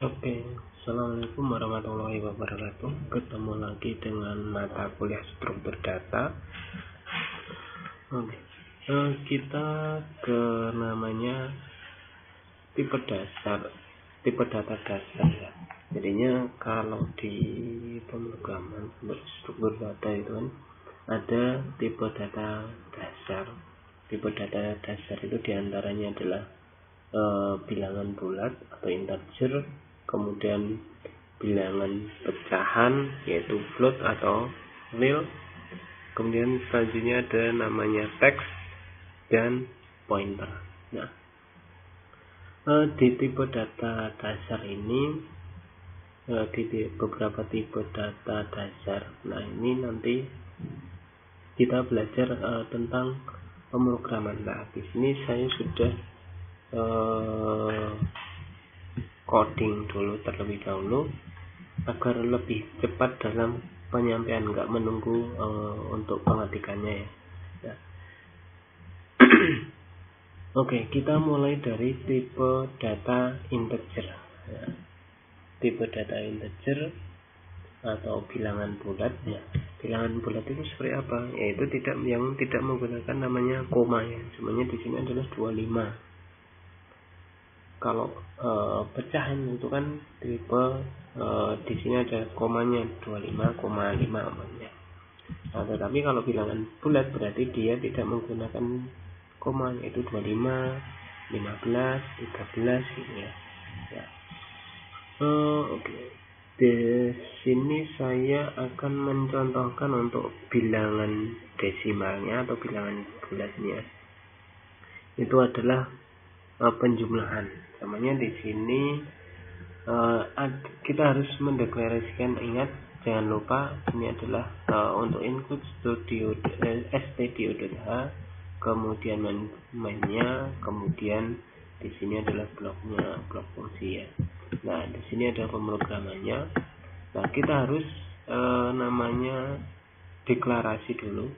Oke, Assalamualaikum warahmatullahi wabarakatuh. Ketemu lagi dengan mata kuliah struktur data. Oke, kita ke namanya tipe data dasar ya. Jadinya kalau di pemrograman struktur data itu kan ada tipe data dasar. Tipe data dasar itu diantaranya adalah bilangan bulat atau integer, kemudian bilangan pecahan yaitu float atau nil, kemudian selanjutnya ada namanya teks dan pointer. Nah, di tipe data dasar ini di beberapa tipe data dasar. Nah, ini nanti kita belajar tentang pemrograman. Nah, di sini saya sudah coding dulu terlebih dahulu agar lebih cepat dalam penyampaian, nggak menunggu untuk pengetikannya ya. Nah. Oke, kita mulai dari tipe data integer ya. Tipe data integer atau bilangan bulat ya. Bilangan bulat itu seperti apa? Yaitu yang tidak menggunakan namanya koma ya. Sebenarnya di sini adalah 25. Kalau pecahan itu kan tipe di sini ada komanya 25,5 namanya. Nah, tetapi kalau bilangan bulat berarti dia tidak menggunakan koma, yaitu 25, 15, 13 gitu ya. Oke. Di sini saya akan mencontohkan untuk bilangan desimalnya atau bilangan bulatnya. Itu adalah penjumlahan. Namanya di sini kita harus mendeklarasikan, ingat jangan lupa ini adalah untuk include stdio.h, kemudian mainnya, kemudian di sini adalah blok fungsi ya. Nah, di sini ada pemrogramannya. Nah, kita harus namanya deklarasi dulu.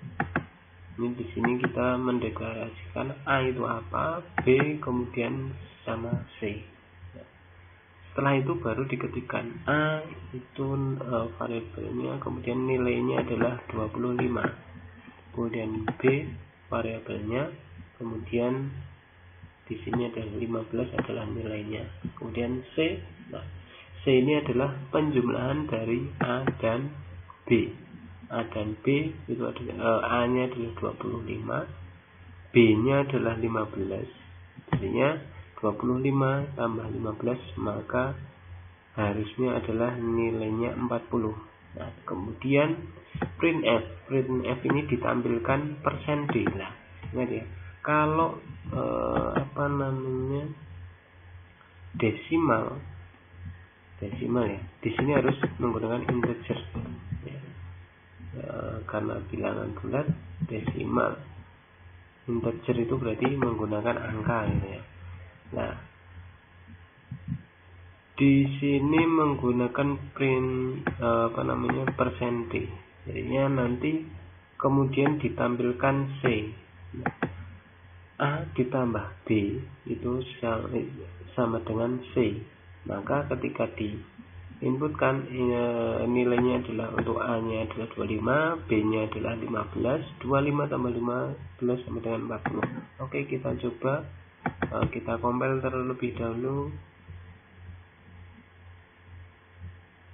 Ini di sini kita mendeklarasikan A itu apa, B kemudian sama C. Setelah itu baru diketikkan A itu variabelnya, kemudian nilainya adalah 25. Kemudian B variabelnya, kemudian di sini ada 15 adalah nilainya. Kemudian C. Nah, C ini adalah penjumlahan dari A dan B. A dan B itu adalah A-nya adalah 25, B-nya adalah 15. Jadinya 25 tambah 15 maka harusnya adalah nilainya 40. Nah, kemudian printf ini ditampilkan %d lah. Ingat ya, kalau desimal ya, di sini harus menggunakan integer ya. Karena bilangan bulat desimal, integer itu berarti menggunakan angka gitu ya. Nah, di sini menggunakan print %d. Jadinya nanti kemudian ditampilkan C. A ditambah B itu sama dengan C. Maka ketika diinputkan nilainya adalah untuk A-nya adalah 25, B-nya adalah 15, 25 tambah 15 sama dengan 40. Oke, kita coba kita compile terlebih dahulu.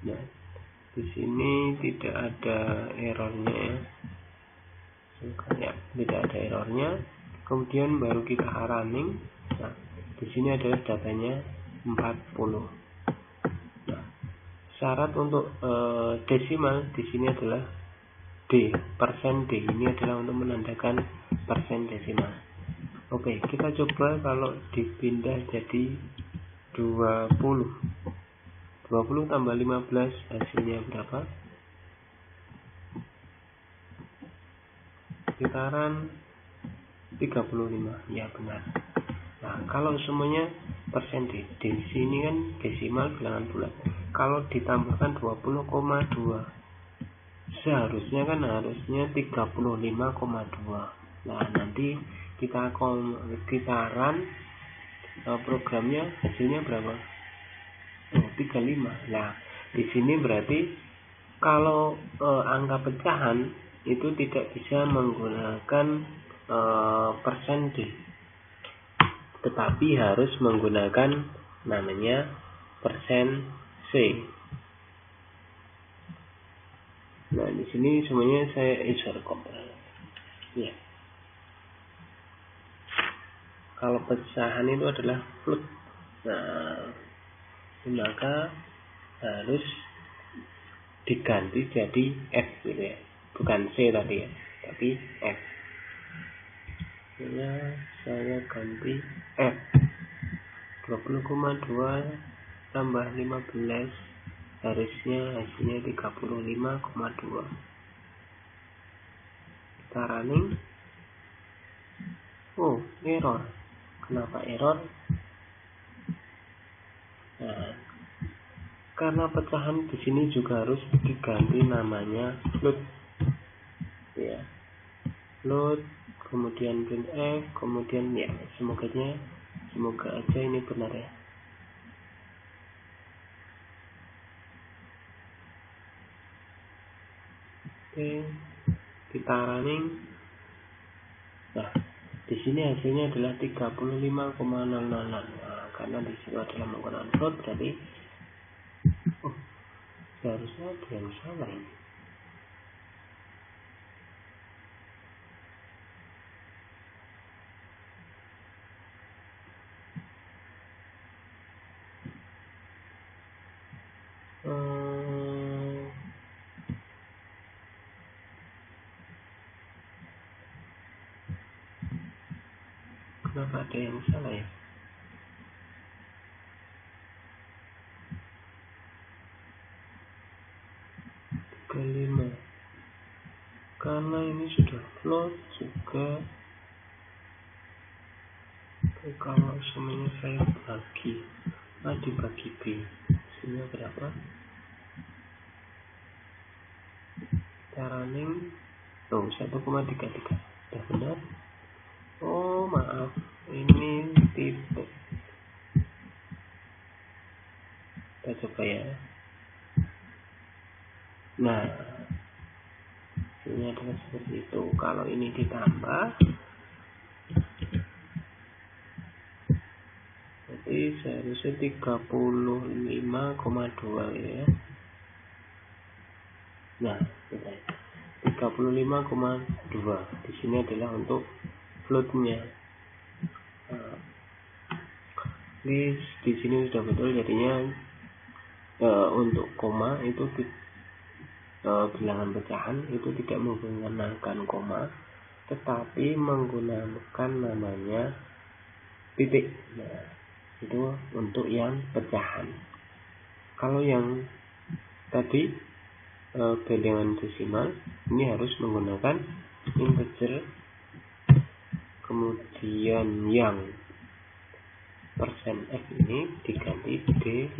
Nah, di sini tidak ada errornya ya. Tidak ada errornya. Kemudian baru kita running. Nah, di sini adalah datanya 40. Nah, syarat untuk desimal di sini adalah D, %d. Ini adalah untuk menandakan persen desimal. Oke, kita coba kalau dipindah jadi 20. 20 tambah 15 hasilnya berapa? Sekitaran 35. Ya, benar. Nah, kalau semuanya %d, di sini kan desimal bilangan bulat. Kalau ditambahkan 20,2 seharusnya 35,2. Nah, nanti kita run programnya, hasilnya berapa? 35. Nah, di sini berarti kalau angka pecahan itu tidak bisa menggunakan persen D, tetapi harus menggunakan namanya persen C. Nah, di sini semuanya saya insert ya. Kalau pecahan itu adalah float. Nah, maka harus diganti jadi F gitu ya. Bukan C tadi ya, tapi F. Ya, saya ganti F. 20,2 tambah 15 harusnya hasilnya 35,2. Kita running. Oh, error. Kenapa error? Nah, karena pecahan di sini juga harus diganti namanya float. Ya. Float, kemudian printf, kemudian ya, semoga aja ini benar ya. Oke, kita running. Nah, di sini hasilnya adalah 35,000. Nah, karena di situ adalah menggunakan float, berarti seharusnya ada yang salah ini. Kenapa ada yang salah ya? Kelima, karena ini sudah float juga. Kalau semuanya saya bagi A dibagi B, hasilnya berapa? Kita running. 1,33. Sudah benar? Oh maaf, ini tidak. Kita coba ya. Nah, ini adalah seperti itu. Kalau ini ditambah, berarti seharusnya 35,2 ya. Nah, 35,2. Di sini adalah untuk floatnya. Di sini sudah betul, jadinya untuk koma itu bilangan pecahan itu tidak menggunakan koma, tetapi menggunakan namanya titik. Nah, itu untuk yang pecahan. Kalau yang tadi bilangan desimal, ini harus menggunakan integer, kemudian yang persen F ini diganti D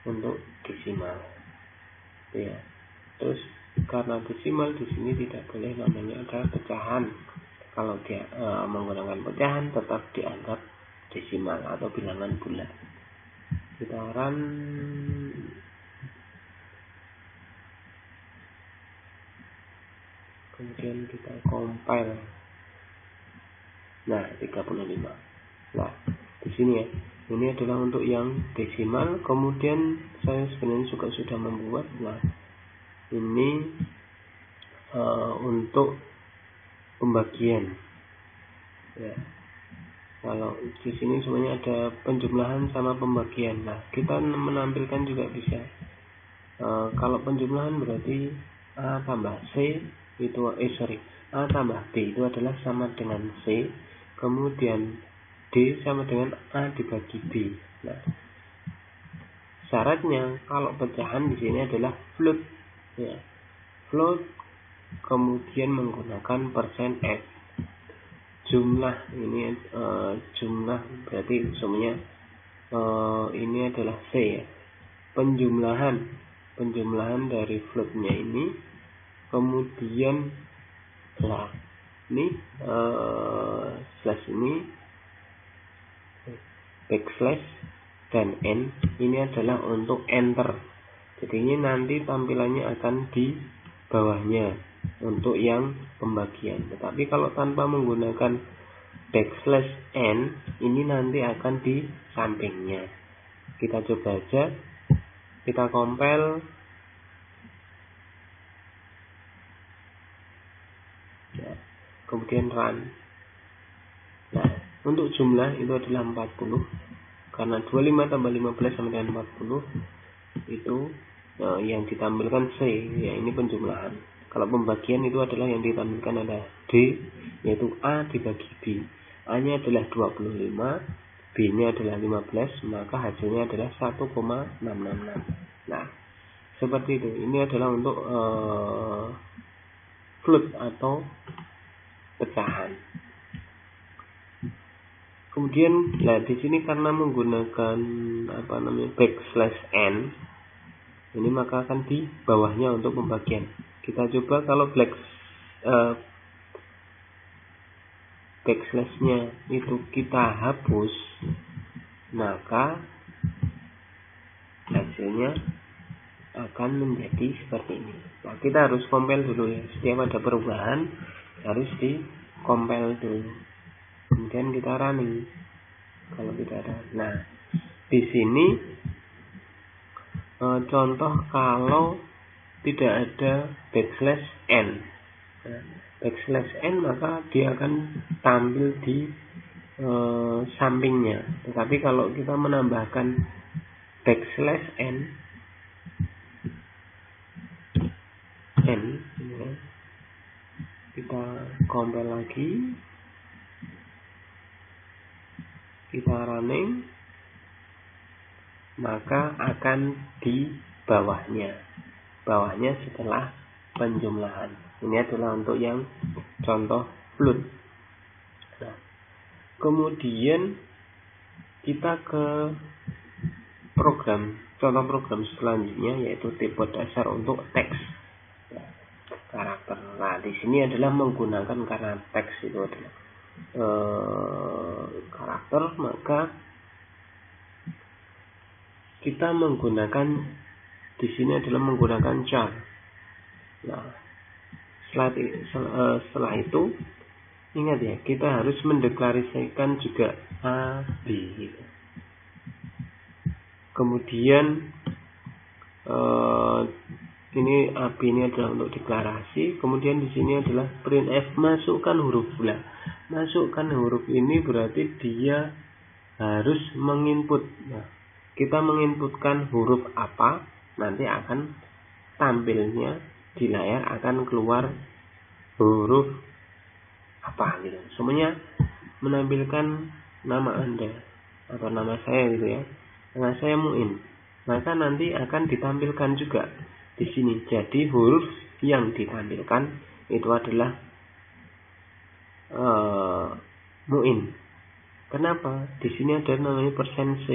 untuk desimal ya. Terus karena desimal di sini tidak boleh namanya ada pecahan. Kalau dia menggunakan pecahan tetap dianggap desimal atau bilangan bulat. Kita run. Kemudian kita compile. Nah, 35. Nah, di sini ya. Ini adalah untuk yang desimal. Kemudian saya sebenarnya juga sudah membuat. Nah, ini untuk pembagian. Ya. Kalau di sini semuanya ada penjumlahan sama pembagian. Nah, kita menampilkan juga bisa. Kalau penjumlahan berarti A tambah C itu A tambah B itu adalah sama dengan C. Kemudian D sama dengan A dibagi B. Nah, syaratnya kalau pecahan di sini adalah float. Ya. Float kemudian menggunakan persen F. Jumlah ini jumlah berarti semuanya ini adalah C ya. Penjumlahan dari floatnya ini, kemudian ini slash ini backslash dan N ini adalah untuk enter. Jadi ini nanti tampilannya akan di bawahnya untuk yang pembagian. Tetapi kalau tanpa menggunakan backslash N ini nanti akan di sampingnya. Kita coba aja, kita compile. Nah, kemudian run. Nah, untuk jumlah itu adalah 40 karena 25 tambah 15 sama dengan 40 itu yang ditampilkan C, ya ini penjumlahan. Kalau pembagian itu adalah yang ditampilkan ada D, yaitu A dibagi B. A nya adalah 25, B nya adalah 15, maka hasilnya adalah 1,666. Nah, seperti itu. Ini adalah untuk float atau pecahan. Kemudian, di sini karena menggunakan backslash N, ini maka akan di bawahnya untuk pembagian. Kita coba kalau backslash-nya itu kita hapus, maka hasilnya akan menjadi seperti ini. Nah, kita harus compile dulu ya. Setiap ada perubahan harus di compile dulu. Kemudian kita running. Kalau tidak ada. Nah, di sini contoh kalau tidak ada backslash N. Nah, backslash N maka dia akan tampil di sampingnya. Tetapi kalau kita menambahkan backslash N ya, kita compile lagi, kita running, maka akan di bawahnya setelah penjumlahan. Ini adalah untuk yang contoh float. Nah, kemudian kita ke contoh program selanjutnya, yaitu tipe dasar untuk teks karakter. Nah, di sini adalah menggunakan karena teks itu adalah karakter, maka kita menggunakan di sini adalah menggunakan char. Nah, setelah itu ingat ya, kita harus mendeklarasikan juga A, B gitu. Kemudian ini A, B ini adalah untuk deklarasi. Kemudian di sini adalah printf, masukkan huruf. Masukkan huruf ini berarti dia harus menginput. Nah, kita menginputkan huruf apa, nanti akan tampilnya di layar akan keluar huruf apa gitu. Semuanya menampilkan nama Anda atau nama saya gitu ya. Nama saya Muin. Maka nanti akan ditampilkan juga di sini. Jadi huruf yang ditampilkan itu adalah Muin. Kenapa? Di sini ada namanya %C.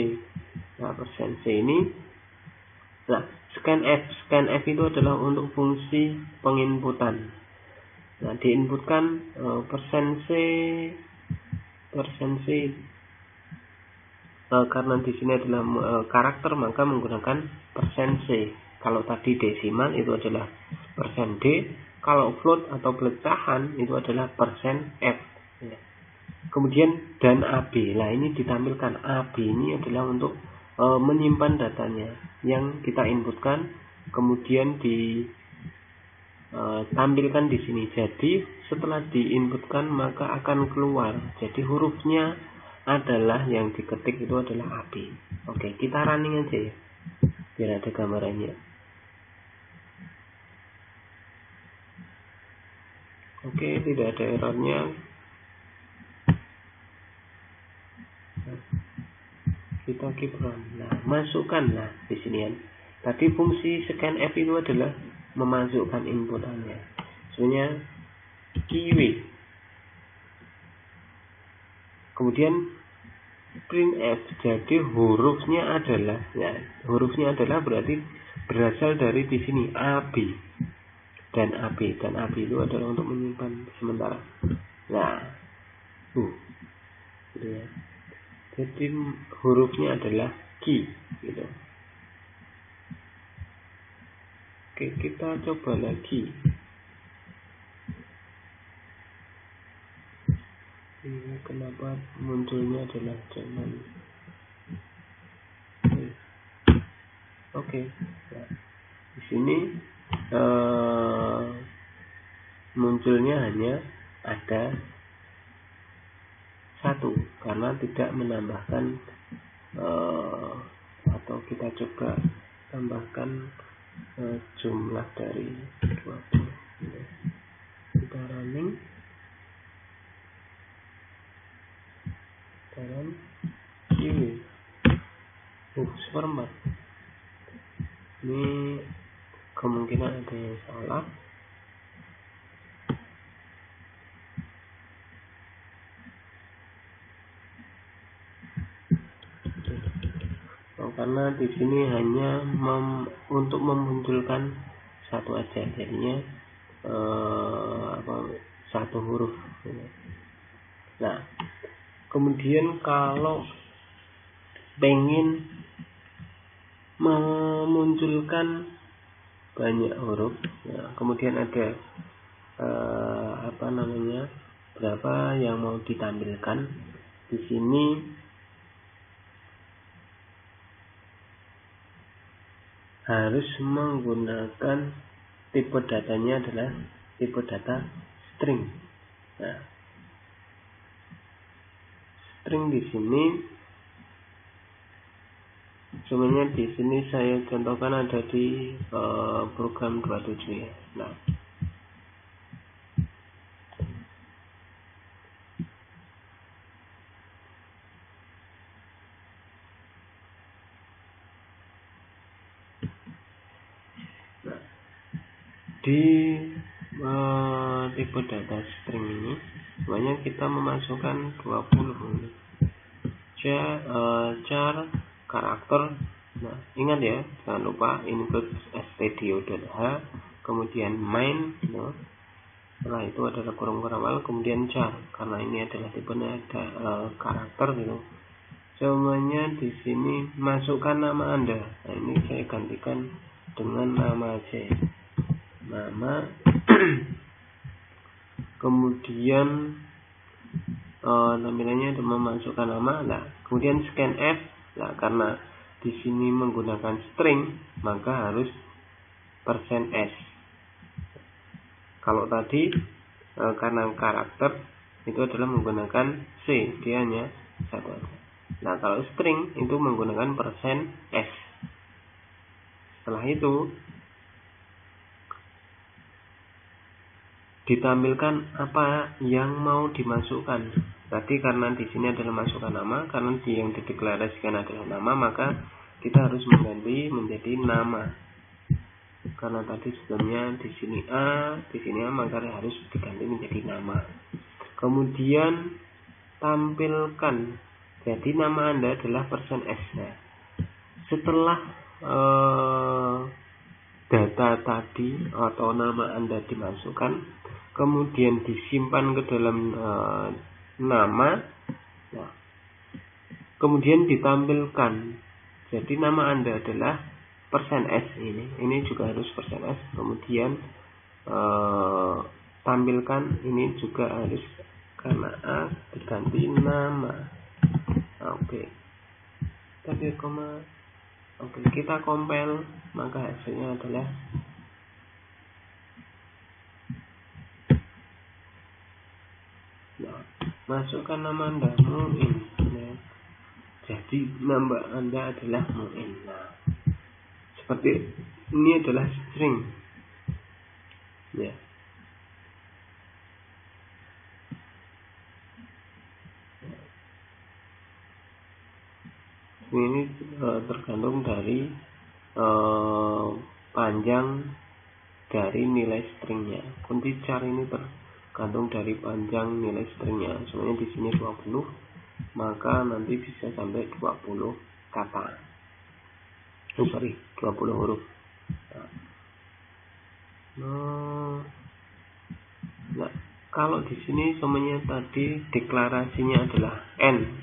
Nah, %C ini, nah, scanf itu adalah untuk fungsi penginputan. Nah, diinputkan %C karena di sini adalah karakter, maka menggunakan %C. Kalau tadi desimal itu adalah %D. Kalau float atau pecahan itu adalah %F. Ya. Kemudian dan AB. Nah, ini ditampilkan AB ini adalah untuk menyimpan datanya yang kita inputkan, kemudian ditampilkan di sini. Jadi setelah diinputkan maka akan keluar. Jadi hurufnya adalah yang diketik itu adalah AB. Oke, kita running aja ya, biar ada gambarannya. Oke, tidak ada errornya. Kita keep run. Nah, masukkanlah di sini ya. Tadi fungsi scanf itu adalah memasukkan inputannya. Sebenarnya keyword. Kemudian printf. Jadi hurufnya adalah berarti berasal dari di sini AB dan AB itu adalah untuk menyimpan sementara. Nah, gitu ya. Jadi hurufnya adalah key gitu. Oke, kita coba lagi. Ini kenapa munculnya adalah zaman. Oke. Nah, di sini munculnya hanya ada satu karena tidak menambahkan atau kita coba tambahkan jumlah dari 20. Kita running dalam ini seperempat. Ini kemungkinan ada yang salah. Karena di sini hanya untuk memunculkan satu aja, jadinya satu huruf. Nah, kemudian kalau pengen memunculkan banyak huruf, nah, kemudian ada berapa yang mau ditampilkan di sini. Harus menggunakan tipe datanya adalah tipe data string. Nah, string di sini sebenarnya di sini saya contohkan ada di program 27 ya. Nah, di tipe data string ini sebenarnya kita memasukkan 20 char karakter. Nah, ingat ya, jangan lupa include stdio.h, kemudian main, setelah itu adalah kurung awal, kemudian char, karena ini adalah tipe data karakter gitu. Semuanya di sini masukkan nama Anda. Nah, ini saya gantikan dengan nama aja. Nama kemudian tampilannya ada memasukkan nama. Nah, kemudian scan F. Nah, karena di sini menggunakan string maka harus %s. Kalau tadi karena karakter itu adalah menggunakan C, dia hanya satu aja. Nah, kalau string itu menggunakan %s. Setelah itu ditampilkan apa yang mau dimasukkan. Tadi karena di sini adalah masukkan nama, karena yang dideklarasikan adalah nama, maka kita harus mengganti menjadi nama. Karena tadi sebelumnya di sini A, di sini A, maka harus diganti menjadi nama. Kemudian tampilkan. Jadi nama Anda adalah %s. Nah, setelah data tadi atau nama Anda dimasukkan, kemudian disimpan ke dalam nama, nah, kemudian ditampilkan. Jadi nama Anda adalah %s ini juga harus %s. Kemudian tampilkan ini juga harus karena A diganti nama. Oke. Oke, kita compile, maka hasilnya adalah masukkan nama Anda Muin. Nah, jadi nama Anda adalah Muin. Nah, seperti ini adalah string. Ya. Ini tergantung dari panjang dari nilai stringnya. Kunci char ini tergantung dari panjang nilai stringnya. Sebenarnya di sini 20, maka nanti bisa sampai 20 kata. 20 huruf. Nah, Kalau di sini semuanya tadi deklarasinya adalah N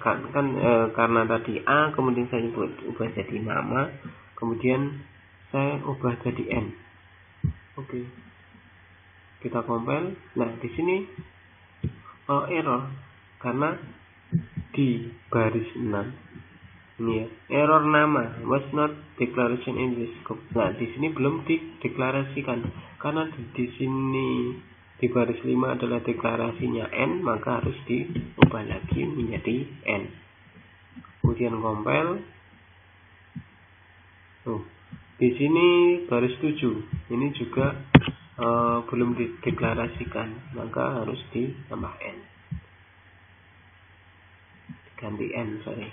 karena tadi A kemudian saya ubah jadi nama, kemudian saya ubah jadi N. Oke. Kita compile. Nah, di sini error karena di baris 6 ini ya, error nama was not declaration in the scope. Nah, di sini belum dideklarasikan karena di sini di baris 5 adalah deklarasinya N, maka harus diubah lagi menjadi N. Kemudian compile. Di sini baris 7 ini juga belum dideklarasikan, maka harus ditambah N. Ganti N, sorry.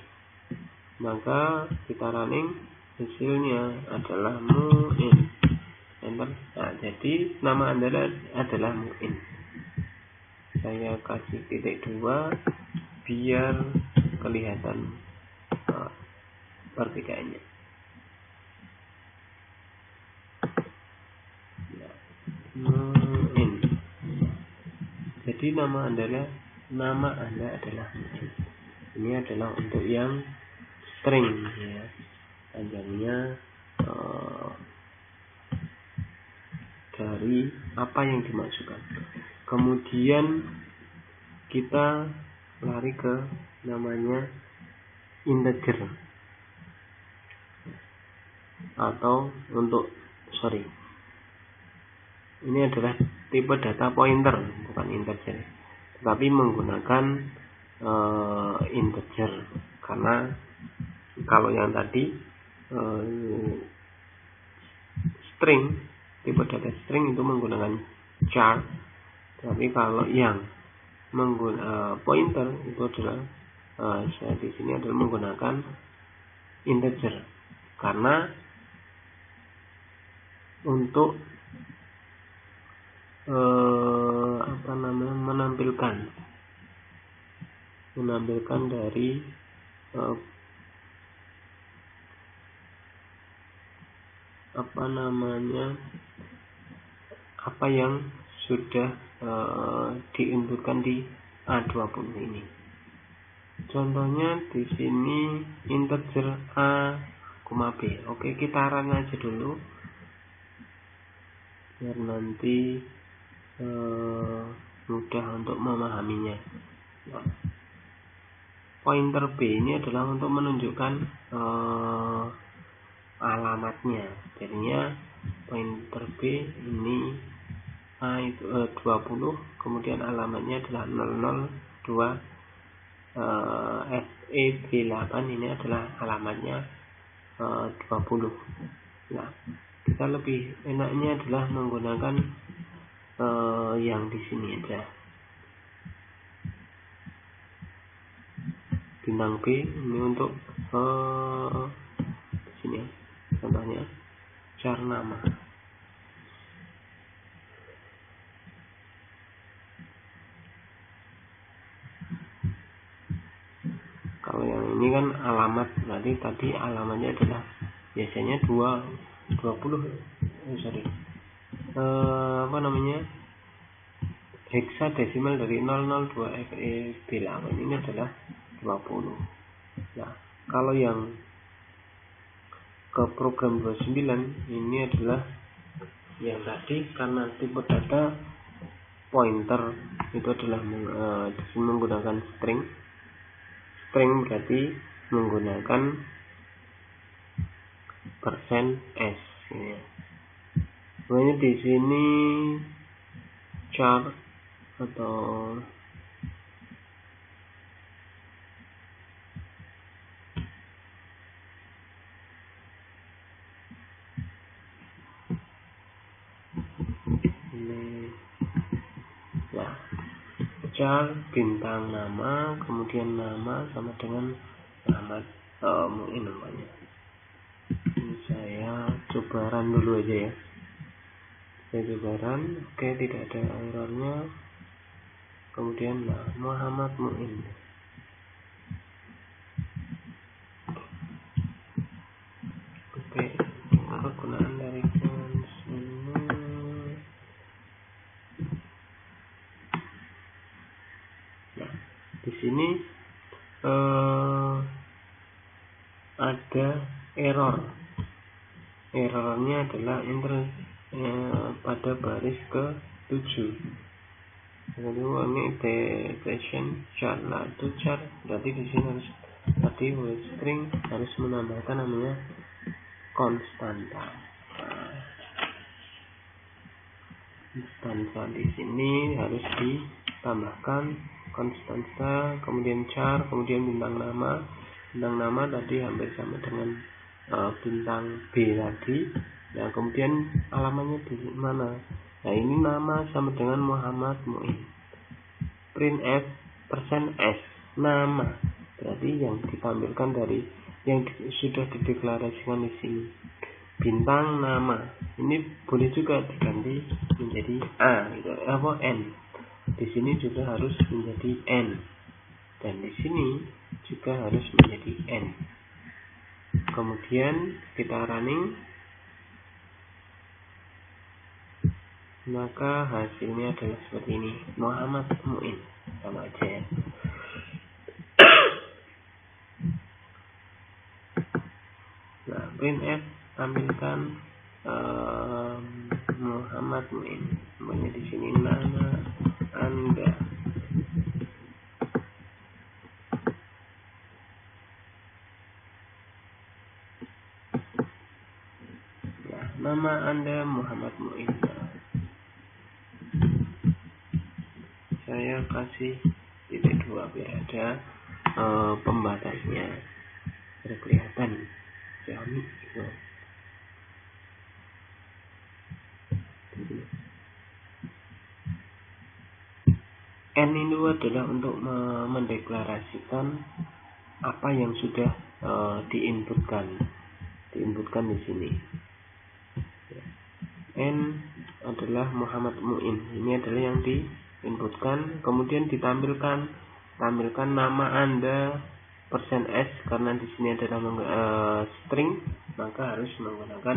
Maka kita running, hasilnya adalah muin. Enter. Nah, jadi nama Anda adalah muin. Saya kasih titik 2 biar kelihatan perbedaannya. Muin. Jadi nama Anda adalah muin. Ini adalah untuk yang string ya. Panjangnya dari apa yang dimasukkan. Kemudian kita lari ke namanya integer atau ini adalah tipe data pointer, bukan integer, tetapi menggunakan integer karena kalau yang tadi string, tipe data string itu menggunakan char, tapi kalau yang menggunakan pointer itu adalah saya di sini adalah menggunakan integer karena untuk menampilkan dari apa yang sudah diinputkan di A20 ini. Contohnya di sini integer A, B. Oke, kita run aja dulu biar nanti mudah untuk memahaminya. Nah, pointer B ini adalah untuk menunjukkan alamatnya. Jadinya pointer B ini A itu 20, kemudian alamatnya adalah 002 FEB8, ini adalah alamatnya 20. Nah, kita lebih enaknya adalah menggunakan yang di sini aja. Bintang B ini untuk sini contohnya char nama. Kalau yang ini kan alamat, berarti tadi alamatnya adalah biasanya 20 hexadesimal dari 002 FEB8 ini adalah 20. Nah, kalau yang ke program 29 ini adalah yang tadi karena tipe data pointer itu adalah menggunakan string berarti menggunakan %s ya. Makanya di sini char atau ini ya, char bintang nama, kemudian nama sama dengan alamat mungkin namanya. Ini saya coba run dulu aja ya. Saya coba run, oke, tidak ada errornya. Kemudian Muhammad Muin. Oke, penggunaan dari ini. errornya adalah enter pada baris ke-7. Kedua ini detection char. Nah, itu char berarti di sini harus tadi string harus menambahkan namanya konstanta. Konstanta di sini harus ditambahkan konstanta, kemudian char, kemudian bintang nama. Bintang nama tadi hampir sama dengan bintang B tadi. Nah, kemudian alamannya di mana? Nah, ini nama sama dengan Muhammad Muin. Printf %s nama. Berarti yang ditampilkan dari yang sudah dideklarasikan di sini. Bintang nama. Ini boleh juga diganti menjadi A gitu, atau N. Di sini juga harus menjadi N. Dan di sini juga harus menjadi N. Kemudian kita running, maka hasilnya adalah seperti ini, Muhammad Muin, sama aja ya. Nah, printf tampilkan Muhammad Muin, semuanya di sini nama Anda. Nah, nama Anda Muhammad Muin. Saya kasih titik 2 biar ada pembatasnya, biar kelihatan jami gitu. N itu adalah untuk mendeklarasikan apa yang sudah diinputkan di sini. N adalah Muhammad Muin. Ini adalah yang diinputkan, kemudian ditampilkan nama Anda %s, karena di sini adalah string, maka harus menggunakan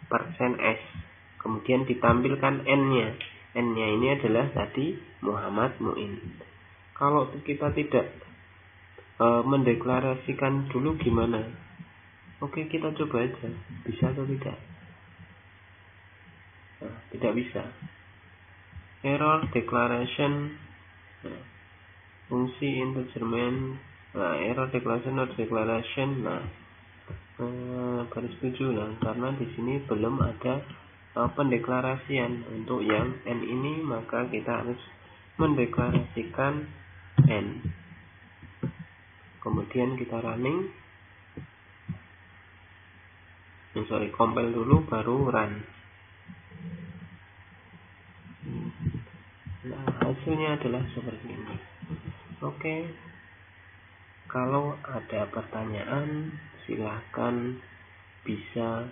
%s. Kemudian ditampilkan N-nya. N-nya ini adalah tadi Muhammad Muin. Kalau kita tidak mendeklarasikan dulu gimana? Oke, kita coba aja. Bisa atau tidak? Nah, tidak bisa. Error declaration. Nah, fungsi integer main. Nah, error declaration or declaration. Nah, baris 7 lah, karena di sini belum ada pendeklarasian untuk yang N ini, maka kita harus mendeklarasikan N. Kemudian kita running. Compile dulu baru run. Nah, hasilnya adalah seperti ini. Oke. Kalau ada pertanyaan, silahkan bisa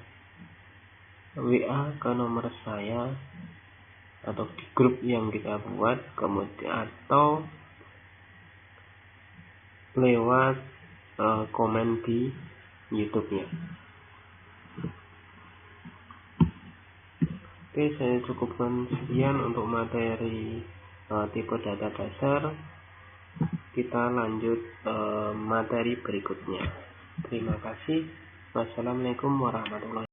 WA ke nomor saya atau di grup yang kita buat, kemudian atau lewat komen di YouTube-nya. Oke, saya cukupkan sekian untuk materi tipe data dasar. Kita lanjut materi berikutnya. Terima kasih. Wassalamualaikum warahmatullahi wabarakatuh.